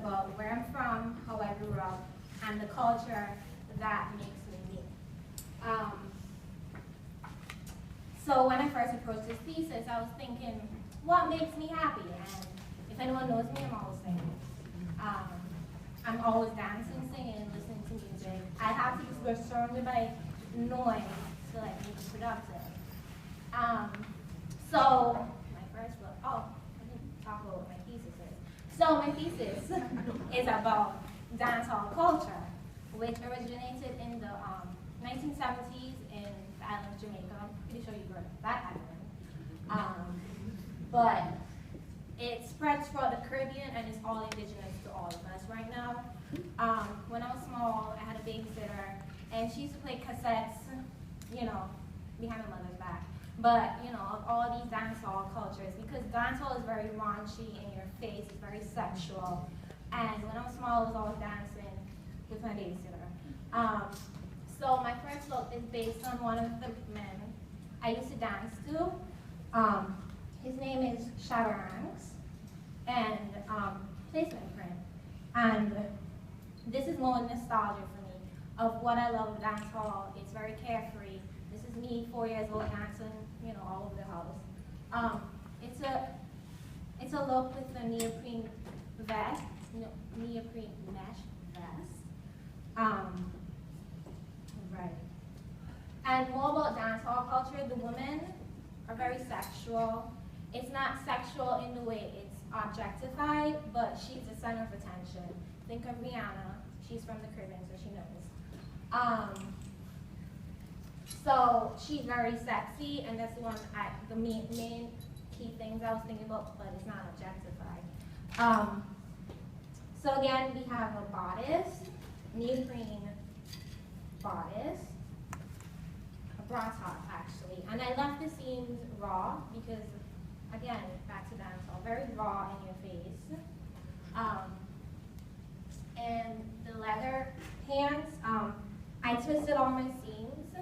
about where I'm from, how I grew up, and the culture that makes me me. So when I first approached this thesis, I was thinking, what makes me happy? And if anyone knows me, I'm always singing. I'm always dancing, singing, listening to music. I have to be surrounded by noise to like make it productive. So my first book, I didn't talk about what my thesis is. So my thesis is about dancehall culture, which originated in the 1970s in the island of Jamaica. I'm pretty sure you've heard of that island. But it spreads throughout the Caribbean and is all indigenous to all of us right now. When I was small, I had a babysitter, and she used to play cassettes, behind my mother's back. But, of all these dancehall cultures, because dancehall is very raunchy in your face, it's very sexual. And when I was small, I was always dancing with my babysitter. So my first book is based on one of the men I used to dance to. His name is Shadarangs, and plays my friend. And this is more nostalgia for me of what I love with dancehall. It's very carefree. This is me, 4 years old, dancing, all over the house. It's a look with a neoprene vest, neoprene mesh vest. Right. And more about dancehall culture, the women are very sexual. It's not sexual in the way it's objectified, but she's the center of attention. Think of Rihanna. She's from the Caribbean, so she knows. So she's very sexy, and that's the main key things I was thinking about, but it's not objectified. So again, we have a bodice, neoprene bodice, a bra top actually, and I left the seams raw because, again, back to dancehall, very raw in your face. And the leather pants, I twisted all my seams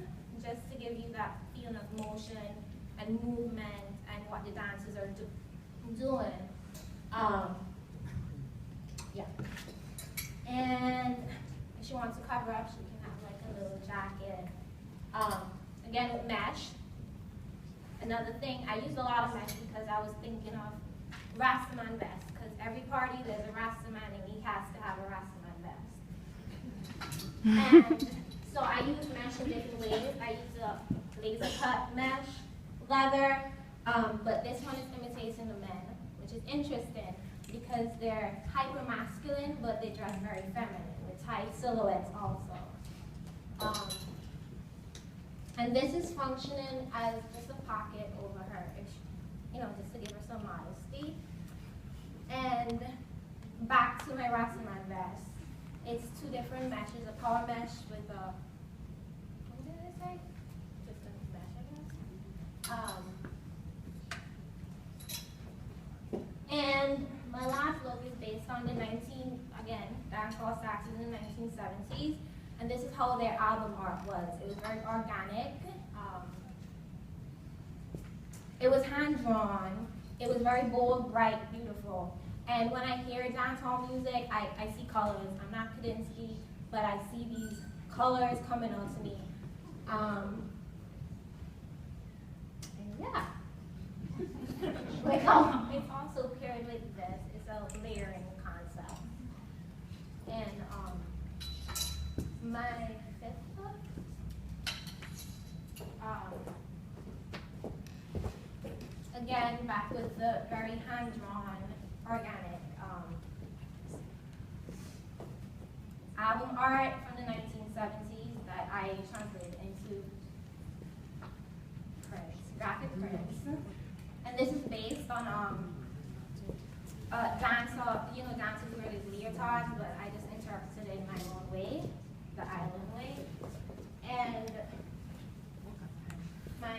just to give you that feeling of motion and movement and what the dancers are doing. Yeah. And if she wants to cover up, she can have like a little jacket. Again, with mesh. Another thing, I used a lot of mesh because I was thinking of Rastaman vest, because every party there's a Rastaman and he has to have a Rastaman vest. And so I use mesh in different ways. I use a laser cut mesh, leather, but this one is imitating the men, which is interesting because they're hyper masculine, but they dress very feminine with tight silhouettes also. And this is functioning as just a pocket over her, just to give her some modesty. And back to my Rastaman vest. It's two different meshes, a power mesh with a, what did I say? Just a mesh, I guess. And my last look is based on the dancehall stacks in the 1970s. And this is how their album art was. It was very organic. It was hand-drawn. It was very bold, bright, beautiful. And when I hear dancehall music, I see colors. I'm not Kadinsky, but I see these colors coming onto me. And yeah. It's also paired with this. It's a layering concept. And my fifth book, again, back with the very hand-drawn, organic album art from the 1970s that I translated into prints, graphic prints. And this is based on dancehall, dancers wear these leotards, but I just interpreted it in my own way, the island way. And my